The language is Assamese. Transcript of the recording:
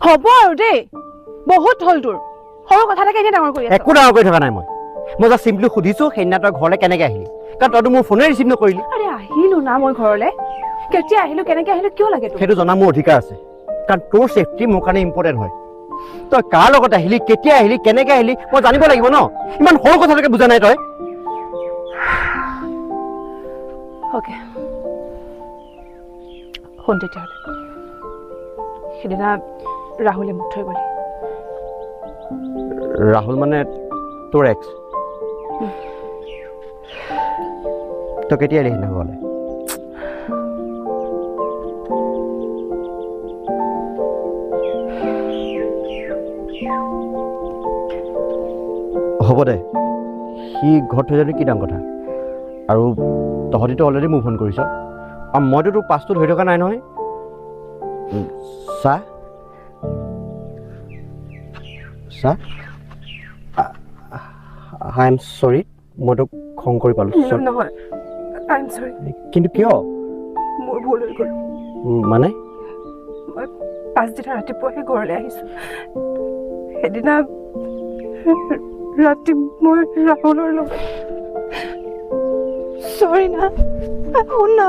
হ'ব আৰু দেই বহুত হ'ল তোৰ সৰু কথা এটাকে এতিয়া ডাঙৰ কৰি আছ একো ডাঙৰ কৰি থকা নাই মই জাষ্ট চিম্পলি সুধিছোঁ সেইদিনা তই ঘৰলৈ কেনেকৈ আহিলি কাৰণ তইতো মোৰ ফোনে ৰিচিভ নকৰিলি আৰে আহিলো না মই ঘৰলৈ কেতিয়া আহিলো কেনেকে আহিলো কিয় লাগে তোৰ সেইটো জনা মোৰ অধিকাৰ আছে কাৰণ তোৰ ছেফটি মোৰ কাৰণে ইম্পৰ্টেণ্ট হয় তই কাৰ লগত আহিলি কেতিয়া আহিলি কেনেকৈ আহিলি মই জানিব লাগিব ন ইমান সৰু কথালৈকে বুজা নাই তই অ'কে শুন তেতিয়াহ'লে সেইদিনা ৰাহুলে মোক থৈ গ'লি ৰাহুল মানে তোৰ এক্স তই কেতিয়া আহিলি সেইদিনা ঘৰলৈ হ'ব দে সি ঘৰত থৈ যোৱাটো কি ডাঙৰ কথা আৰু তহঁতিতো অলৰেডি মোক ফোন কৰিছ আৰু মইতো তোৰ পাছটো ধৰি থকা নাই নহয় চাহ চাহ আই এম চৰি মই তোক খং কৰি পালোঁ নহয় আই এম চৰি কিন্তু কিয় মোৰ ভুল হৈ গ'ল মানে মই পাছদিনা ৰাতিপুৱাহে ঘৰলৈ আহিছোঁ সেইদিনা ৰাতি মই ৰাহুলৰ লগত চৰি না শুন না